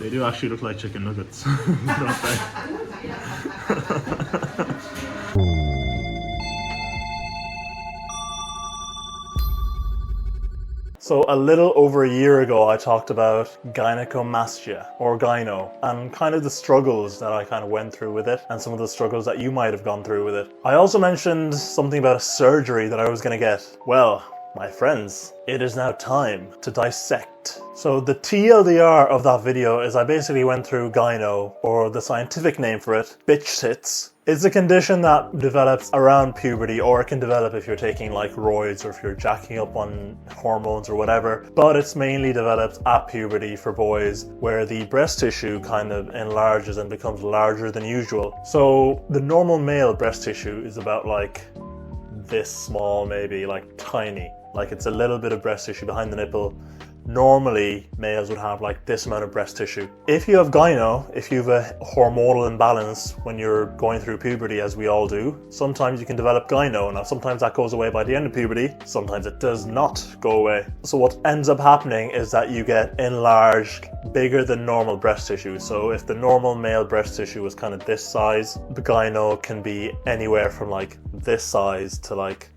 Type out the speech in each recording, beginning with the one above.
They do actually look like chicken nuggets, don't they? So a little over a year ago, I talked about gynecomastia, or gyno, and kind of the struggles that I kind of went through with it, and some of the struggles that you might have gone through with it. I also mentioned something about a surgery that I was going to get. Well, my friends, it is now time to dissect. So the TLDR of that video is I basically went through gyno, or the scientific name for it, bitch tits. It's a condition that develops around puberty, or it can develop if you're taking like roids or if you're jacking up on hormones or whatever, but it's mainly developed at puberty for boys, where the breast tissue kind of enlarges and becomes larger than usual. So the normal male breast tissue is about like this small, maybe, like tiny. Like it's a little bit of breast tissue behind the nipple. Normally, males would have like this amount of breast tissue. If you have gyno, if you have a hormonal imbalance when you're going through puberty, as we all do, sometimes you can develop gyno. Now, sometimes that goes away by the end of puberty, sometimes it does not go away. So what ends up happening is that you get enlarged, bigger than normal breast tissue. So if the normal male breast tissue was kind of this size, the gyno can be anywhere from like this size to like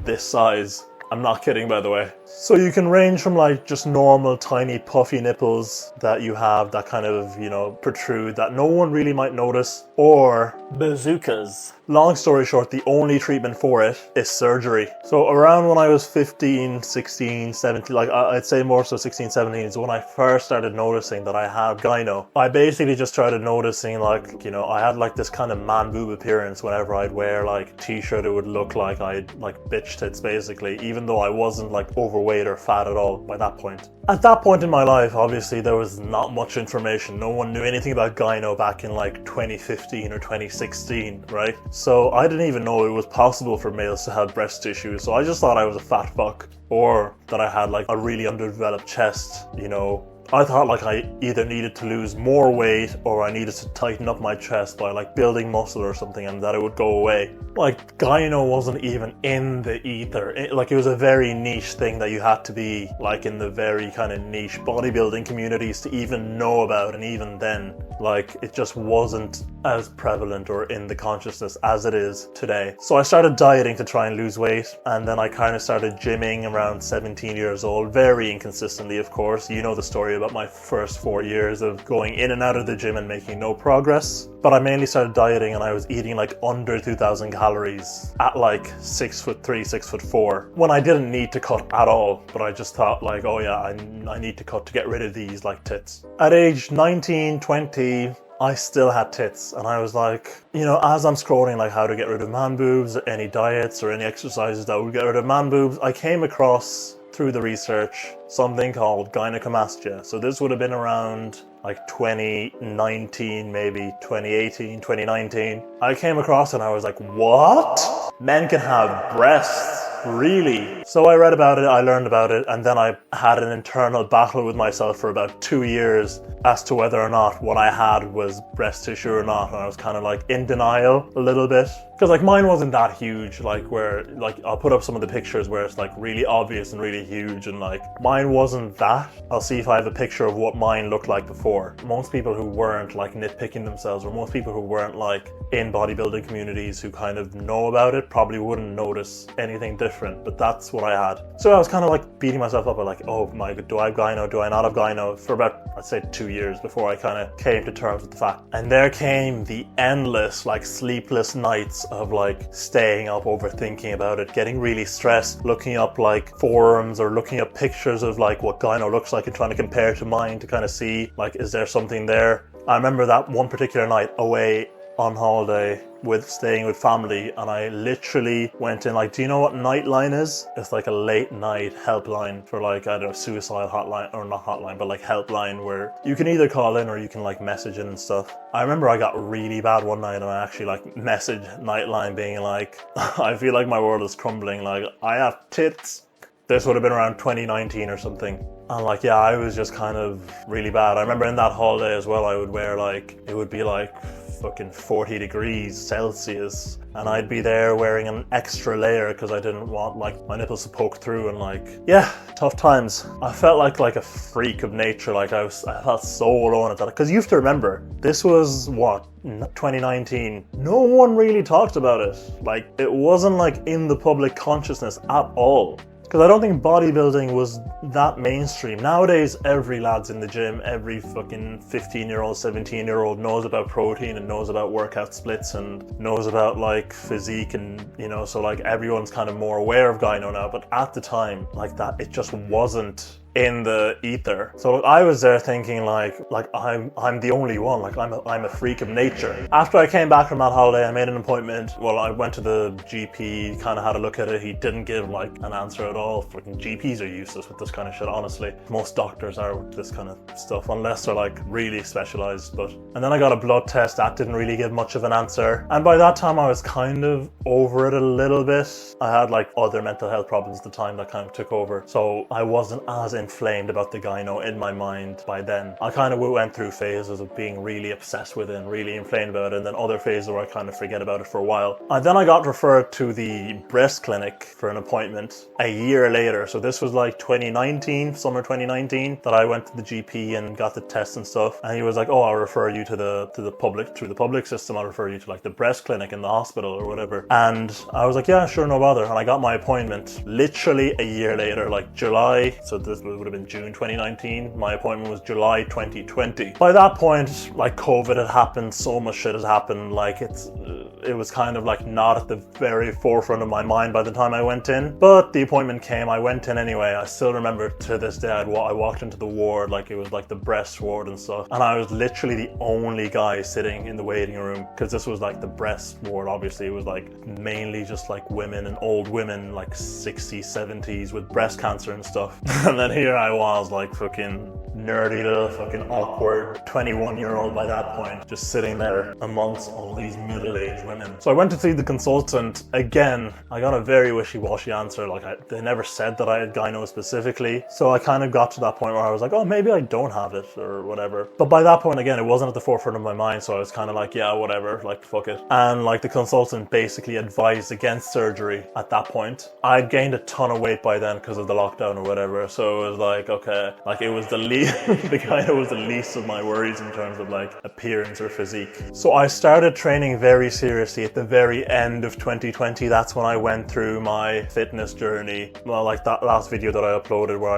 this size. I'm not kidding, by the way. So you can range from like just normal tiny puffy nipples that you have that kind of, you know, protrude that no one really might notice, or bazookas. Long story short, the only treatment for it is surgery. So around when I was 15, 16, 17, like I'd say more so 16, 17 is when I first started noticing that I had gyno. I basically just started noticing like, you know, I had like this kind of man boob appearance whenever I'd wear like t-shirt. It would look like I'd like bitch tits basically, even though I wasn't like overweight or fat at all by that point. At that point in my life, obviously there was not much information. No one knew anything about gyno back in like 2015 or 2016, right? So I didn't even know it was possible for males to have breast tissue. So I just thought I was a fat fuck, or that I had like a really underdeveloped chest, you know. I thought like I either needed to lose more weight or I needed to tighten up my chest by like building muscle or something, and that it would go away. Like gyno wasn't even in the ether. Like it was a very niche thing that you had to be like in the very kind of niche bodybuilding communities to even know about, and even then like it just wasn't as prevalent or in the consciousness as it is today. So I started dieting to try and lose weight, and then I kind of started gymming around 17 years old, very inconsistently of course. You know the story about my first 4 years of going in and out of the gym and making no progress. But I mainly started dieting, and I was eating like under 2,000 calories at like 6'3", 6'4", when I didn't need to cut at all. But I just thought like, oh yeah, I need to cut to get rid of these like tits. At age 19, 20, I still had tits, and I was like, you know, as I'm scrolling like how to get rid of man boobs, any diets or any exercises that would get rid of man boobs, I came across, through the research, something called gynecomastia. So this would have been around like 2019, maybe 2018, 2019. I came across it and I was like, what? Men can have breasts? Really? So I read about it, I learned about it, and then I had an internal battle with myself for about 2 years as to whether or not what I had was breast tissue or not. And I was kind of like in denial a little bit, because like mine wasn't that huge, like where like I'll put up some of the pictures where it's like really obvious and really huge, and like mine wasn't that. I'll see if I have a picture of what mine looked like before. Most people who weren't like nitpicking themselves, or most people who weren't like in bodybuilding communities who kind of know about it, probably wouldn't notice anything different, but that's what I had. So I was kind of like beating myself up, like, oh my god, do I have gyno, do I not have gyno, for about, I'd say 2 years before I kind of came to terms with the fact. And there came the endless like sleepless nights of like staying up, overthinking about it, getting really stressed, looking up like forums or looking up pictures of like what gyno looks like and trying to compare to mine to kind of see like, is there something there? I remember that one particular night away on holiday staying with family, and I literally went in like, do you know what Nightline is? It's like a late night helpline for like, I don't know, suicide hotline, or not hotline, but like helpline, where you can either call in or you can like message in and stuff. I remember I got really bad one night and I actually like messaged Nightline being like, I feel like my world is crumbling, like I have tits. This would have been around 2019 or something. And like, yeah, I was just kind of really bad. I remember in that holiday as well, I would wear like, it would be like fucking 40 degrees Celsius, and I'd be there wearing an extra layer because I didn't want like my nipples to poke through, and like, yeah, tough times. I felt like a freak of nature. Like I felt so alone at that, because you have to remember, this was what, 2019. No one really talked about it. Like, it wasn't like in the public consciousness at all. Because I don't think bodybuilding was that mainstream. Nowadays, every lad's in the gym, every fucking 15-year-old, 17-year-old knows about protein and knows about workout splits and knows about like physique, and you know, so like everyone's kind of more aware of gyno now. But at the time, like that, it just wasn't in the ether. So I was there thinking like I'm the only one, like I'm a freak of nature. After I came back from that holiday, I made an appointment. Well, I went to the GP, kind of had a look at it. He didn't give like an answer at all. Fucking GPs are useless with this kind of shit, honestly. Most doctors are with this kind of stuff, unless they're like really specialized. And then I got a blood test. That didn't really give much of an answer. And by that time I was kind of over it a little bit. I had like other mental health problems at the time that kind of took over. So I wasn't as inflamed about the gyno in my mind by then. I kind of went through phases of being really obsessed with it and really inflamed about it, and then other phases where I kind of forget about it for a while. And then I got referred to the breast clinic for an appointment a year later. So this was like 2019, summer 2019, that I went to the GP and got the tests and stuff. And he was like, oh, I'll refer you to the public, through the public system. I'll refer you to like the breast clinic in the hospital or whatever. And I was like, yeah, sure, no bother. And I got my appointment literally a year later, like July. So this would have been June 2019. My appointment was July 2020. By that point, like COVID had happened, so much shit had happened. Like it was kind of like not at the very forefront of my mind by the time I went in. But the appointment came, I went in anyway. I still remember to this day, I walked into the ward, like it was like the breast ward and stuff. And I was literally the only guy sitting in the waiting room, because this was like the breast ward. Obviously it was like mainly just like women and old women, like 60s, 70s with breast cancer and stuff. And then here I was, like fucking nerdy little fucking awkward 21-year-old by that point, just sitting there amongst all these middle-aged women. So I went to see the consultant again. I got a very wishy-washy answer. Like they never said that I had gyno specifically. So I kind of got to that point where I was like, oh, maybe I don't have it or whatever. But by that point, again, it wasn't at the forefront of my mind. So I was kind of like, yeah, whatever, like fuck it. And like the consultant basically advised against surgery at that point. I'd gained a ton of weight by then because of the lockdown or whatever. So it was like, okay, like it was the least, the gyno was the least of my worries in terms of like appearance or physique. So I started training very seriously at the very end of 2020. That's when I went through my fitness journey. Well, like that last video that I uploaded where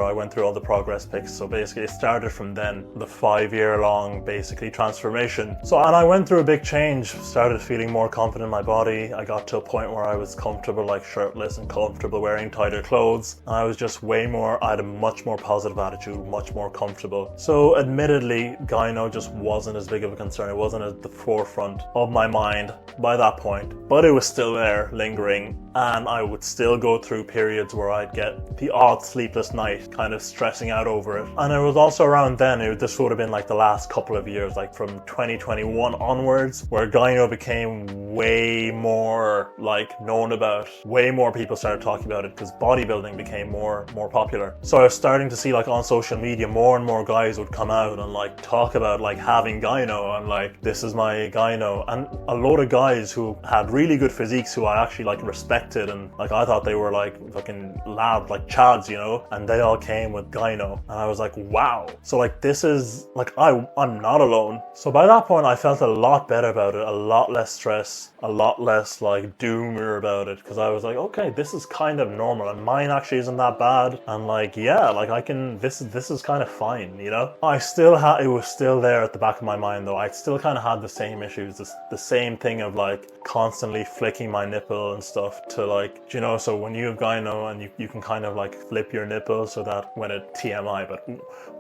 I went through all the progress pics. So basically it started from then, the 5-year-long basically transformation. So, and I went through a big change, started feeling more confident in my body. I got to a point where I was comfortable, like shirtless and comfortable wearing tighter clothes. And I was just I had a much more positive attitude, much more comfortable. So admittedly, gyno just wasn't as big of a concern. It wasn't at the forefront of my mind by that point, but it was still there, lingering. And I would still go through periods where I'd get the odd sleepless night, kind of stressing out over it. And it was also around then, this would have been like the last couple of years, like from 2021 onwards, where gyno became way more like known about. Way more people started talking about it because bodybuilding became more popular. So I was starting to see like on social media, more and more guys would come out and like talk about like having gyno and like, this is my gyno. And a load of guys who had really good physiques who I actually like respected, and like I thought they were like fucking lad, like chads, you know, and they all came with gyno. And I was like, wow. So like this is like, I'm not alone. So by that point I felt a lot better about it, a lot less stress, a lot less like doomer about it, because I was like, okay, this is kind of normal and mine actually isn't that bad. And like, yeah, like I can, this is kind of fine, you know. It was still there at the back of my mind though. I still kind of had the same issues, the same thing of like constantly flicking my nipple and stuff to like, you know, so when you have gyno and you can kind of like flip your nipple so that when it TMI, but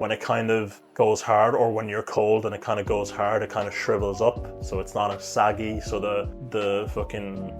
when it kind of goes hard, or when you're cold and it kind of goes hard, it kind of shrivels up, so it's not as saggy, so the fucking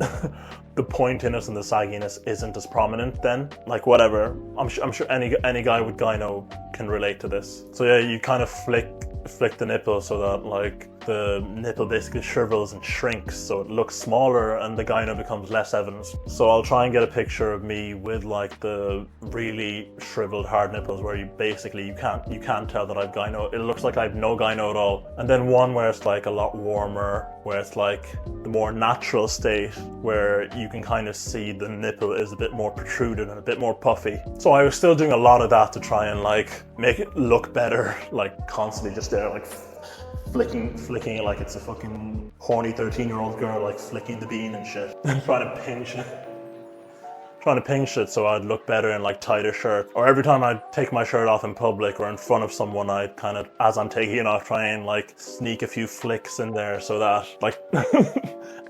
the pointiness and the sagginess isn't as prominent then. Like whatever, I'm sure any guy with gyno can relate to this. So yeah, you kind of flick the nipple so that like the nipple basically shrivels and shrinks, so it looks smaller and the gyno becomes less evident. So I'll try and get a picture of me with like the really shriveled hard nipples where you basically you can't tell that I've gyno. It looks like I've no gyno at all. And then one where it's like a lot warmer, where it's like the more natural state where you can kind of see the nipple is a bit more protruded and a bit more puffy. So I was still doing a lot of that to try and like make it look better, like constantly just there like flicking it like it's a fucking horny 13-year-old girl, like flicking the bean and shit. Trying to pinch it so I'd look better in like tighter shirt. Or every time I'd take my shirt off in public or in front of someone, I'd kind of, as I'm taking it off, try and like sneak a few flicks in there so that like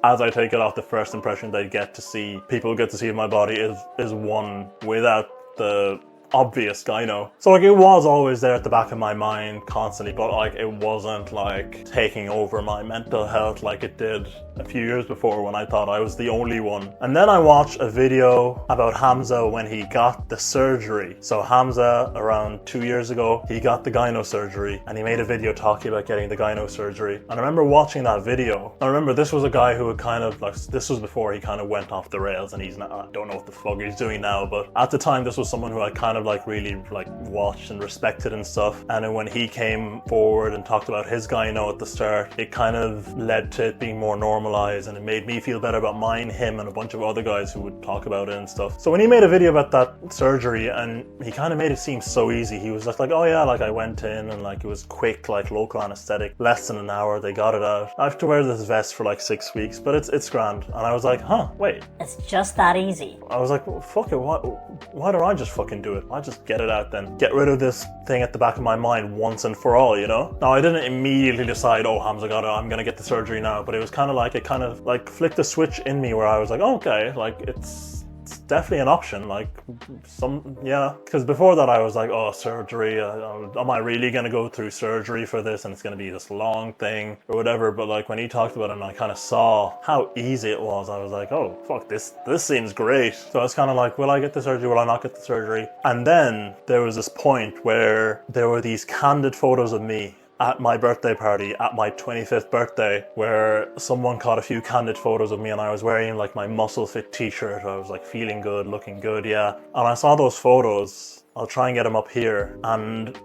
as I take it off, the first impression they get to see, people get to see my body is one without the obvious gyno. So like it was always there at the back of my mind constantly, but like it wasn't like taking over my mental health like it did a few years before when I thought I was the only one. And then I watched a video about Hamza when he got the surgery. So Hamza, around 2 years ago, he got the gyno surgery and he made a video talking about getting the gyno surgery. And I remember watching that video. I remember this was a guy who had kind of like, this was before he kind of went off the rails and he's not, I don't know what the fuck he's doing now, but at the time this was someone who I kind of like really like watched and respected and stuff. And then when he came forward and talked about his gyno at the start, it kind of led to it being more normalized and it made me feel better about mine, him and a bunch of other guys who would talk about it and stuff. So when he made a video about that surgery and he kind of made it seem so easy, he was just like, oh yeah, like I went in and like it was quick, like local anesthetic, less than an hour, they got it out. I have to wear this vest for like 6 weeks, but it's grand. And I was like, huh, wait. It's just that easy. I was like, well, fuck it, why don't I just fucking do it? Why just get it out then? Get rid of this thing at the back of my mind once and for all, you know? Now I didn't immediately decide, oh, Hamza got it, I'm gonna get the surgery now, but it was kind of like, it kind of like flicked a switch in me where I was like, oh, okay, like it's definitely an option, like yeah, because before that I was like, oh, surgery, am I really gonna go through surgery for this and it's gonna be this long thing or whatever? But like when he talked about it and I kind of saw how easy it was, I was like, oh fuck, this seems great. So I was kind of like, will I get the surgery, will I not get the surgery? And then there was this point where there were these candid photos of me at my birthday party, at my 25th birthday, where someone caught a few candid photos of me and I was wearing like my muscle fit t-shirt. I was like feeling good, looking good, yeah. And I saw those photos, I'll try and get them up here, and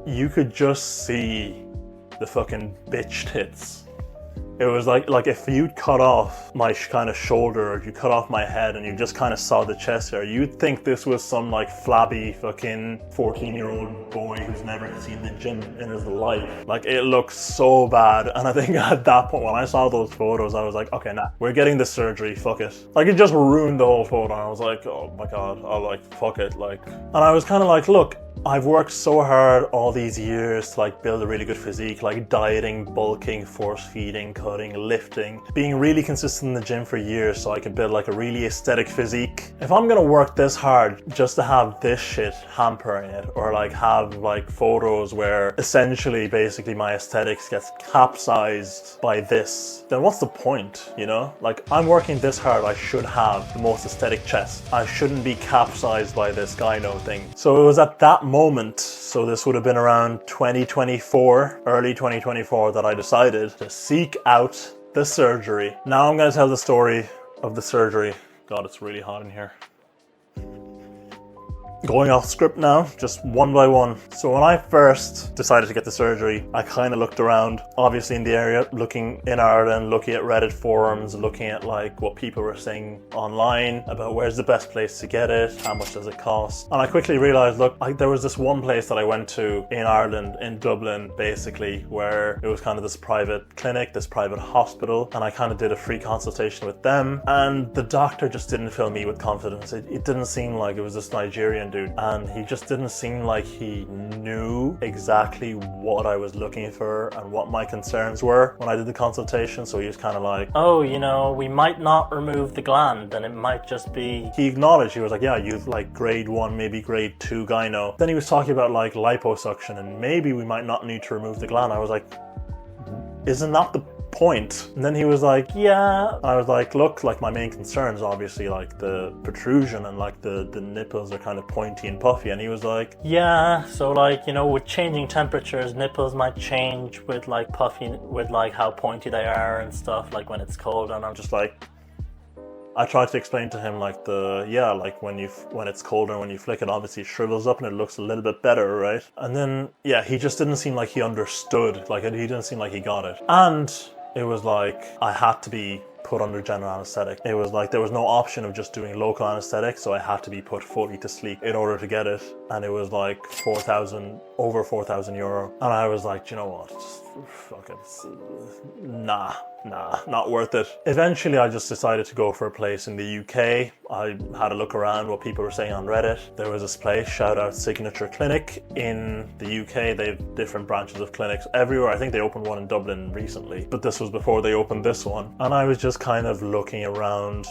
you could just see the fucking bitch tits. It was like if you'd cut off my kind of shoulder or you cut off my head and you just kind of saw the chest there, you'd think this was some like flabby fucking 14-year-old boy who's never seen the gym in his life. Like it looks so bad. And I think at that point when I saw those photos, I was like, okay, nah, we're getting the surgery, fuck it. Like it just ruined the whole photo. And I was like, oh my God, I'll like, fuck it. Like, and I was kind of like, look, I've worked so hard all these years to like build a really good physique, like dieting, bulking, force feeding, cutting, lifting, being really consistent in the gym for years so I can build like a really aesthetic physique. If I'm gonna work this hard just to have this shit hampering it, or like have like photos where essentially basically my aesthetics gets capsized by this, then what's the point, you know? Like I'm working this hard, I should have the most aesthetic chest. I shouldn't be capsized by this gyno thing. So it was at that moment, so this would have been around 2024, early 2024, that I decided to seek out the surgery. Now I'm going to tell the story of the surgery. God, it's really hot in here. Going off script now, just one by one. So when I first decided to get the surgery, I kind of looked around, obviously in the area, looking in Ireland, looking at Reddit forums, looking at like what people were saying online about where's the best place to get it, how much does it cost. And I quickly realized, look, there was this one place that I went to in Ireland, in Dublin, basically, where it was kind of this private clinic, this private hospital, and I kind of did a free consultation with them. And the doctor just didn't fill me with confidence. It didn't seem like it was this Nigerian dude, and he just didn't seem like he knew exactly what I was looking for and what my concerns were when I did the consultation. So he was kind of like, oh, you know, we might not remove the gland and it might just be... He acknowledged, he was like, yeah, you've like grade 1, maybe grade 2 gyno. Then he was talking about like liposuction and maybe we might not need to remove the gland. I was like, isn't that the point. And then he was like, yeah. I was like, look, like my main concern is obviously like the protrusion and like the nipples are kind of pointy and puffy. And he was like, yeah, so like, you know, with changing temperatures, nipples might change with like puffy, with like how pointy they are and stuff, like when it's cold. And I'm just like, I tried to explain to him like like when it's colder, when you flick it, obviously it shrivels up and it looks a little bit better, right? And then, yeah, he just didn't seem like he understood, like he didn't seem like he got it. And it was like, I had to be put under general anesthetic. It was like, there was no option of just doing local anesthetic, so I had to be put fully to sleep in order to get it. And it was like over 4,000 euro. And I was like, you know what, just fuck it, nah, not worth it. Eventually I just decided to go for a place in the UK. I had a look around what people were saying on Reddit. There was this place, shout out Signature Clinic in the UK. They have different branches of clinics everywhere. I think they opened one in Dublin recently, but this was before they opened this one. And I was just kind of looking around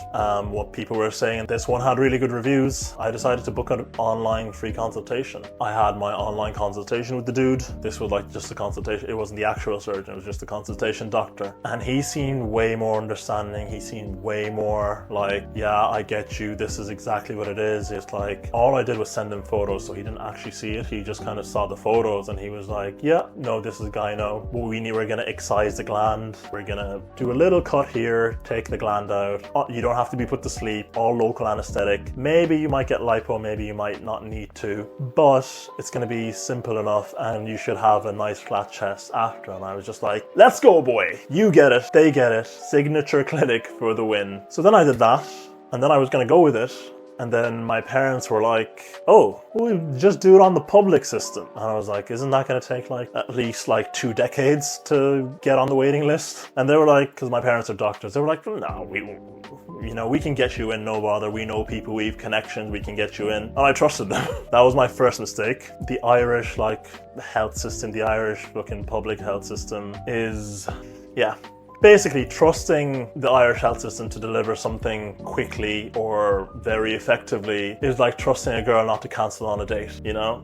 what people were saying. This one had really good reviews. I decided to book an online free consultation. I had my online consultation with the dude. This was like just a consultation. It wasn't the actual surgeon, it was just a consultation doctor. And he seemed way more understanding. He seemed way more like, yeah, I get you. This is exactly what it is. It's like, all I did was send him photos, so he didn't actually see it. He just kind of saw the photos and he was like, yeah, no, this is gyno. We're gonna excise the gland. We're gonna do a little cut here, take the gland out. You don't have to be put to sleep, all local anesthetic. Maybe you might get lipo, maybe you might not need to, but it's gonna be simple enough and you should have a nice flat chest after. And I was just like, let's go, boy. You get it, they get it. Signature Clinic for the win. So then I did that, and then I was gonna go with it. And then my parents were like, oh, we'll just do it on the public system. And I was like, isn't that gonna take like at least like 2 decades to get on the waiting list? And they were like, because my parents are doctors, they were like, no, we can get you in, no bother. We know people, we have connections, we can get you in. And I trusted them. That was my first mistake. The Irish health system, the Irish fucking public health system is, yeah. Basically, trusting the Irish health system to deliver something quickly or very effectively is like trusting a girl not to cancel on a date, you know?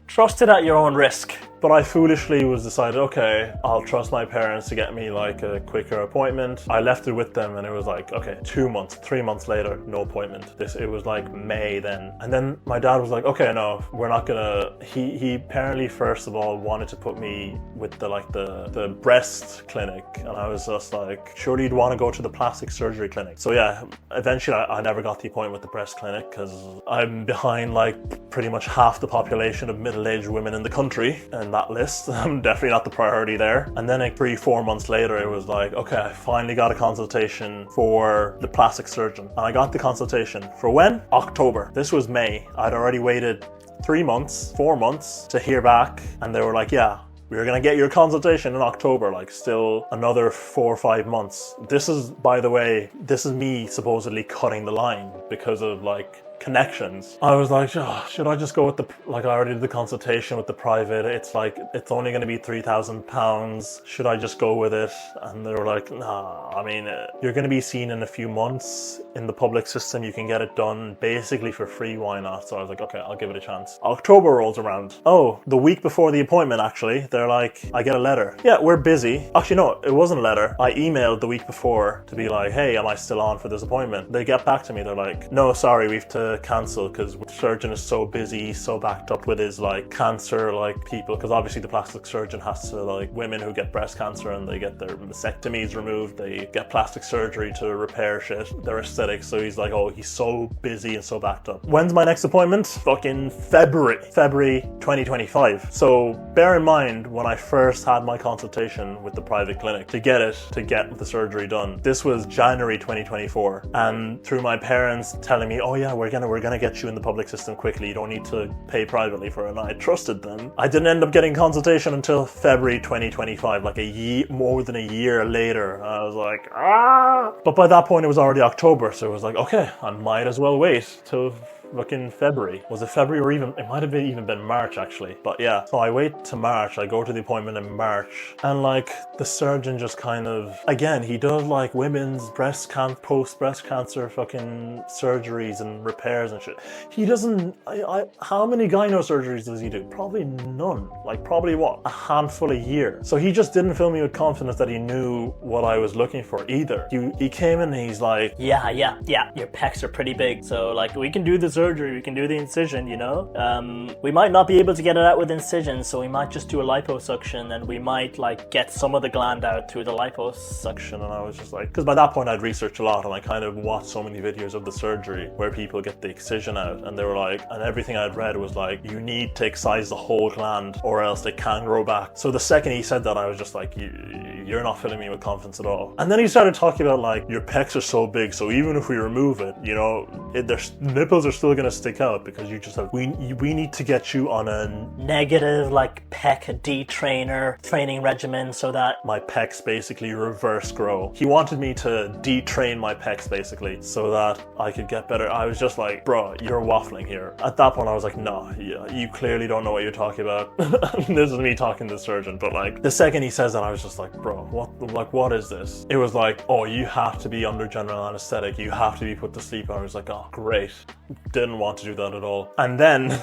trust it at your own risk. But I foolishly was decided, okay, I'll trust my parents to get me like a quicker appointment. I left it with them and it was like, okay, 2 months, 3 months later, no appointment. It was like May then. And then my dad was like, okay, no, we're not gonna, he apparently first of all wanted to put me with the breast clinic. And I was just like, surely you'd want to go to the plastic surgery clinic. So yeah, eventually I never got the appointment with the breast clinic because I'm behind like pretty much half the population of middle-aged women in the country. And that list. I'm definitely not the priority there. And then like 3-4 months later, it was like, okay, I finally got a consultation for the plastic surgeon. And I got the consultation for when? October. This was May. I'd already waited 3 months, 4 months to hear back. And they were like, yeah, we're gonna get your consultation in October, like still another 4 or 5 months. This is, by the way, this is me supposedly cutting the line because of like connections. I was like, oh, should I just go with the, like I already did the consultation with the private, it's like, it's only going to be £3,000. Should I just go with it? And they were like, nah, I mean, you're going to be seen in a few months in the public system. You can get it done basically for free. Why not? So I was like, okay, I'll give it a chance. October rolls around. Oh, the week before the appointment, actually, they're like, I get a letter. Yeah, we're busy. Actually, no, it wasn't a letter. I emailed the week before to be like, hey, am I still on for this appointment? They get back to me. They're like, no, sorry, we have to cancel because the surgeon is so busy, so backed up with his like cancer like people, because obviously the plastic surgeon has to, like, women who get breast cancer and they get their mastectomies removed, they get plastic surgery to repair shit, their aesthetics. So he's like, oh, he's so busy and so backed up. When's my next appointment? Fucking February 2025. So bear in mind, when I first had my consultation with the private clinic to get the surgery done, this was January 2024, and through my parents telling me, oh yeah, we're gonna get you in the public system quickly, you don't need to pay privately for it, and I trusted them. I didn't end up getting consultation until February 2025, like more than a year later. I was like, ah! But by that point it was already October, so it was like, okay, I might as well wait till fucking February. Was it February, or even, it might have even been March actually. But yeah, so I wait to March, I go to the appointment in March, and like the surgeon just kind of, again, he does like women's post breast cancer fucking surgeries and repairs and shit. He doesn't, how many gyno surgeries does he do? Probably none. Like probably what, a handful a year. So he just didn't fill me with confidence that he knew what I was looking for either. He came in and he's like, yeah, your pecs are pretty big, so like we can do the surgery, we can do the incision, you know? We might not be able to get it out with incision, so we might just do a liposuction, and we might like get some of the gland out through the liposuction. and I was just like, because by that point I'd researched a lot and I kind of watched so many videos of the surgery where people get the excision out, and they were like, and everything I'd read was like, you need to excise the whole gland or else they can grow back. So the second he said that, I was just like, you're not filling me with confidence at all. And then he started talking about like, your pecs are so big, so even if we remove it, you know, their nipples are still gonna stick out because you just have, we need to get you on a negative like pec detrainer training regimen so that my pecs basically reverse grow. He wanted me to detrain my pecs basically so that I could get better. I was just like, bro, you're waffling here. At that point I was like, no, you clearly don't know what you're talking about. This is me talking to the surgeon. But like the second he says that, I was just like, bro, what is this? It was like, oh, you have to be under general anesthetic, you have to be put to sleep. I was like, oh great, didn't want to do that at all. And then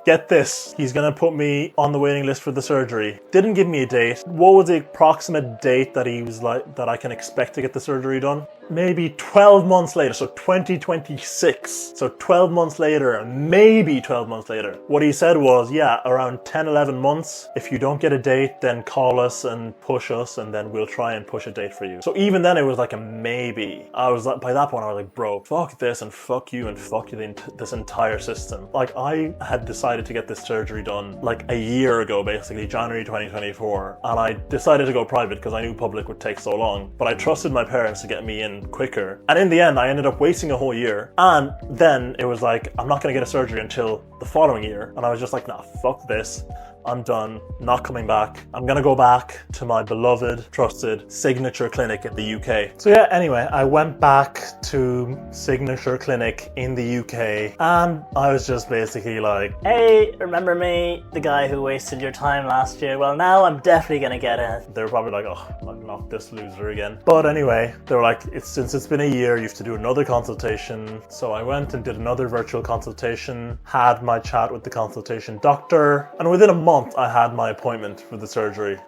get this, he's gonna put me on the waiting list for the surgery. Didn't give me a date. What was the approximate date that he was like, that I can expect to get the surgery done? Maybe 12 months later, so 2026. So 12 months later, maybe 12 months later. What he said was, yeah, around 10, 11 months. If you don't get a date, then call us and push us, and then we'll try and push a date for you. So even then it was like a maybe. I was like, by that point I was like, bro, fuck this and fuck you and fuck you, this entire system. Like I had decided to get this surgery done like a year ago, basically January 2024. And I decided to go private because I knew public would take so long. But I trusted my parents to get me in quicker, and in the end I ended up wasting a whole year. And then it was like, I'm not gonna get a surgery until the following year, and I was just like, nah, fuck this, I'm done, not coming back. I'm gonna go back to my beloved, trusted Signature Clinic in the UK. So yeah, anyway, I went back to Signature Clinic in the UK, and I was just basically like, hey, remember me, the guy who wasted your time last year? Well, now I'm definitely gonna get it. They were probably like, oh, I'm not this loser again. But anyway, they were like, since it's been a year, you have to do another consultation. So I went and did another virtual consultation, had my chat with the consultation doctor, and within a month I had my appointment for the surgery.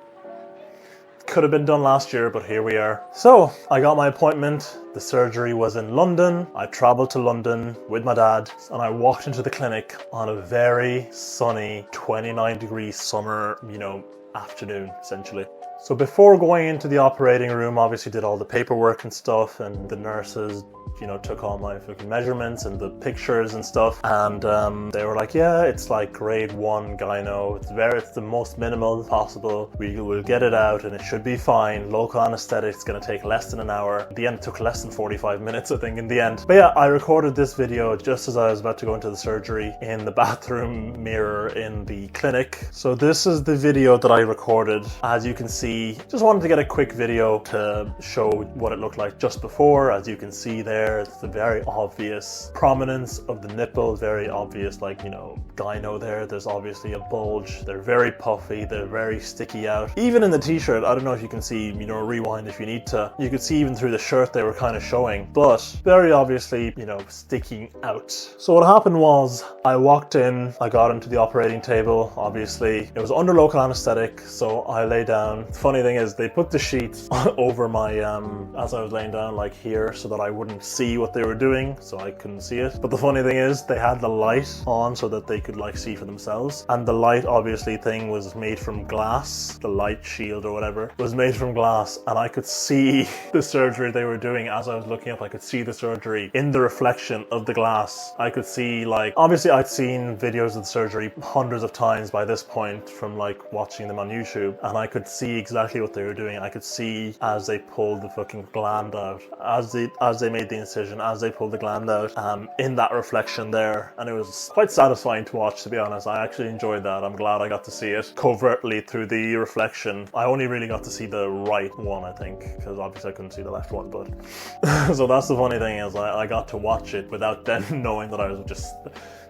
Could have been done last year, but here we are. So I got my appointment. The surgery was in London. I traveled to London with my dad, and I walked into the clinic on a very sunny 29-degree summer, afternoon essentially. So before going into the operating room, obviously did all the paperwork and stuff, and the nurses, took all my fucking measurements and the pictures and stuff. And they were like, yeah, it's like grade 1 gyno. It's the most minimal possible. We will get it out and it should be fine. Local anesthetic, it's gonna take less than an hour. At the end, it took less than 45 minutes, I think, in the end. But yeah, I recorded this video just as I was about to go into the surgery in the bathroom mirror in the clinic. So this is the video that I recorded. As you can see, just wanted to get a quick video to show what it looked like just before. As you can see there, it's the very obvious prominence of the nipple, very obvious, gyno there. There's obviously a bulge. They're very puffy. They're very sticky out. Even in the t-shirt, I don't know if you can see, rewind if you need to. You could see even through the shirt they were kind of showing, but very obviously, sticking out. So what happened was I walked in, I got into the operating table. Obviously, it was under local anesthetic, so I lay down. The funny thing is they put the sheets over my, as I was laying down, like here, so that I wouldn't see what they were doing, so I couldn't see it. But the funny thing is they had the light on so that they could see for themselves, and the light obviously thing was made from glass. The light shield or whatever was made from glass, and I could see the surgery they were doing. As I was looking up, I could see the surgery in the reflection of the glass. I could see, obviously I'd seen videos of the surgery hundreds of times by this point from watching them on YouTube, and I could see exactly what they were doing. I could see as they pulled the fucking gland out, as they made the incision, as they pulled the gland out, in that reflection there. And it was quite satisfying to watch, to be honest. I actually enjoyed that. I'm glad I got to see it covertly through the reflection. I only really got to see the right one, I think, because obviously I couldn't see the left one, but So that's the funny thing is I got to watch it without them knowing that I was just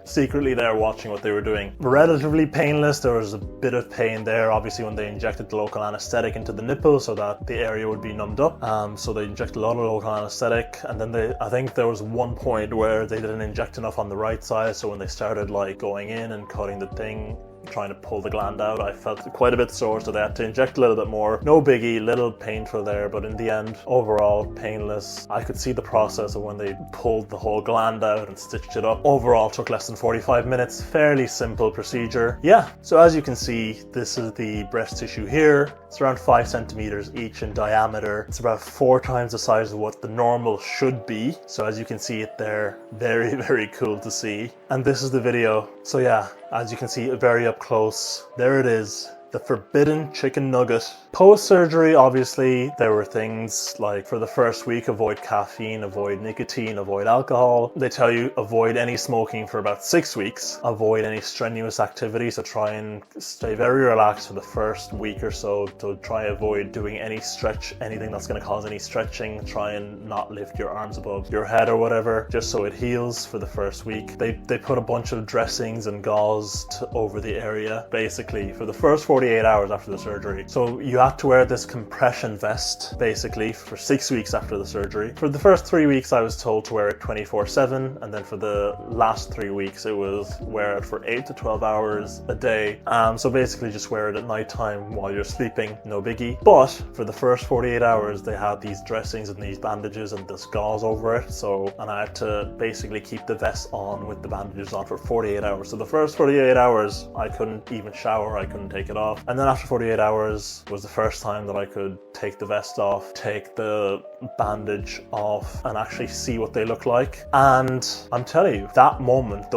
secretly there watching what they were doing. Relatively painless. There was a bit of pain there, obviously, when they injected the local anesthetic into the nipple so that the area would be numbed up. So they injected a lot of local anesthetic, and then I think there was one point where they didn't inject enough on the right side, so when they started like going in and cutting the thing, trying to pull the gland out, I felt quite a bit sore, so they had to inject a little bit more. No biggie, little painful there, but in the end, overall painless. I could see the process of when they pulled the whole gland out and stitched it up. Overall took less than 45 minutes, fairly simple procedure. Yeah, so as you can see, this is the breast tissue here. It's around 5 centimeters each in diameter. It's about 4 times the size of what the normal should be. So as you can see it there, very, very cool to see. And this is the video. So yeah, as you can see very up close, there it is. The forbidden chicken nugget. Post-surgery, obviously, there were things like for the first week, avoid caffeine, avoid nicotine, avoid alcohol. They tell you avoid any smoking for about 6 weeks, avoid any strenuous activity, so try and stay very relaxed for the first week or so to try and avoid doing any stretch, anything that's going to cause any stretching. Try and not lift your arms above your head or whatever, just so it heals for the first week. They put a bunch of dressings and gauze over the area, basically, for the first 48 hours after the surgery. So you had to wear this compression vest basically for 6 weeks after the surgery. For the first 3 weeks I was told to wear it 24/7, and then for the last 3 weeks it was wear it for 8 to 12 hours a day. So basically just wear it at night time while you're sleeping, no biggie. But for the first 48 hours they had these dressings and these bandages and this gauze over it, and I had to basically keep the vest on with the bandages on for 48 hours. So the first 48 hours I couldn't even shower, I couldn't take it off. And then after 48 hours was the first time that I could take the vest off, take the bandage off, and actually see what they look like. And I'm telling you, that moment,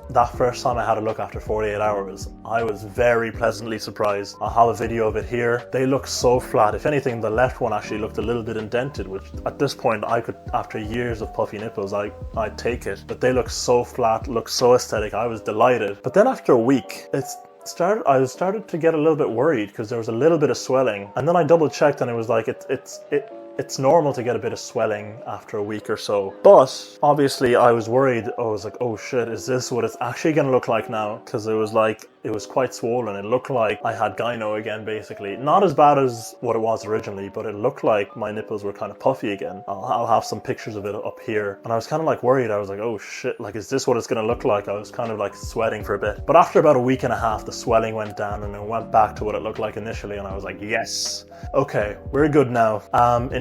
that first time I had a look after 48 hours, I was very pleasantly surprised. I'll have a video of it here. They look so flat. If anything, the left one actually looked a little bit indented, which at this point I could, after years of puffy nipples, I'd take it. But they look so flat, look so aesthetic. I was delighted. But then after a week, I started to get a little bit worried because there was a little bit of swelling, and then I double checked and it was like it's normal to get a bit of swelling after a week or so. But obviously I was worried. I was like, oh shit, is this what it's actually going to look like now? Because it was quite swollen. It looked like I had gyno again, basically. Not as bad as what it was originally, but it looked like my nipples were kind of puffy again. I'll have some pictures of it up here. And I was kind of like worried. I was like, oh shit, like, is this what it's going to look like? I was kind of like sweating for a bit. But after about a week and a half, the swelling went down and it went back to what it looked like initially. And I was like, yes, okay, we're good now.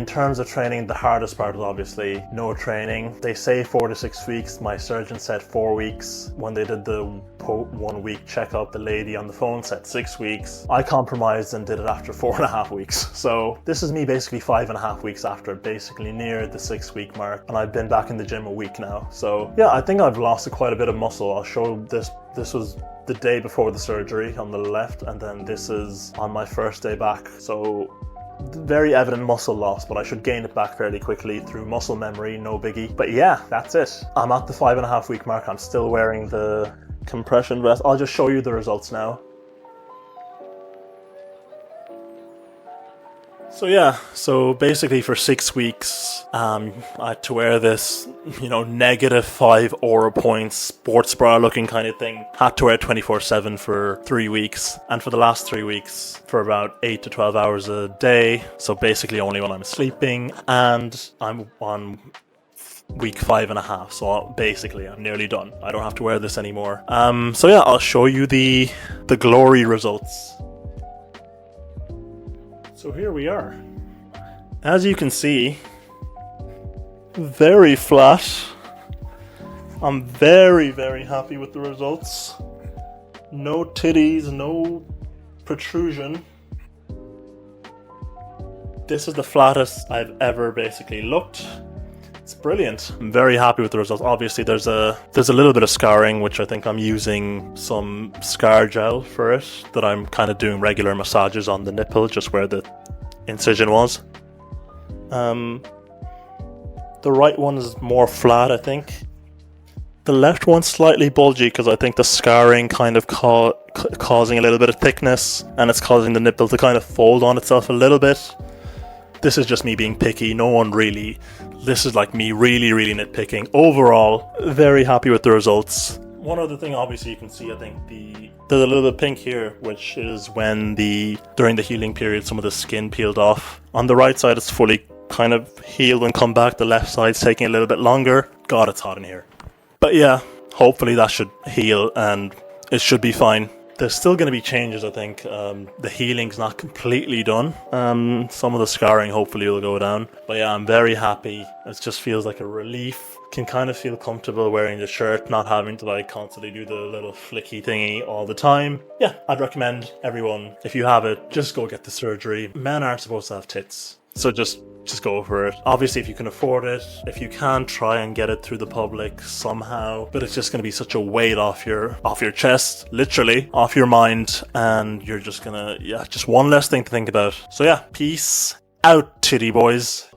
In terms of training, the hardest part is obviously no training. They say 4 to 6 weeks. My surgeon said 4 weeks. When they did the 1 week checkup, the lady on the phone said 6 weeks. I compromised and did it after 4.5 weeks. So this is me basically 5.5 weeks after, basically near the 6 week mark. And I've been back in the gym a week now. So yeah, I think I've lost quite a bit of muscle. I'll show this. This was the day before the surgery on the left, and then this is on my first day back. So very evident muscle loss, but I should gain it back fairly quickly through muscle memory, no biggie. But yeah, that's it. I'm at the 5.5 week mark. I'm still wearing the compression vest. I'll just show you the results now. So yeah, so basically for 6 weeks, I had to wear this, -5 aura points, sports bra looking kind of thing. Had to wear it 24/7 for 3 weeks, and for the last 3 weeks, for about 8 to 12 hours a day. So basically only when I'm sleeping, and I'm on week 5.5, so basically I'm nearly done. I don't have to wear this anymore. So yeah, I'll show you the glory results. So here we are. As you can see, very flat. I'm very, very happy with the results. No titties, no protrusion. This is the flattest I've ever basically looked. It's brilliant. I'm very happy with the results. Obviously there's a little bit of scarring, which I think I'm using some scar gel for it, that I'm kind of doing regular massages on the nipple, just where the incision was. The right one is more flat, I think. The left one's slightly bulgy because I think the scarring kind of causing a little bit of thickness, and it's causing the nipple to kind of fold on itself a little bit. this is just me being picky. No one really, this is like me really nitpicking. Overall, very happy with the results. One other thing, obviously, you can see, I think there's a little bit pink here, which is when during the healing period, some of the skin peeled off. On the right side, it's fully kind of healed and come back. The left side's taking a little bit longer. God, it's hot in here. But yeah, hopefully that should heal and it should be fine. There's still going to be changes, I think. The healing's not completely done. Some of the scarring hopefully will go down. But yeah, I'm very happy. It just feels like a relief. Can kind of feel comfortable wearing the shirt, not having to like constantly do the little flicky thingy all the time. Yeah, I'd recommend everyone, if you have it, just go get the surgery. Men aren't supposed to have tits, so just go for it. Obviously, if you can afford it, if you can, try and get it through the public somehow. But it's just going to be such a weight off your chest, literally, off your mind, and you're just gonna, yeah, just one less thing to think about. So yeah, peace out, titty boys.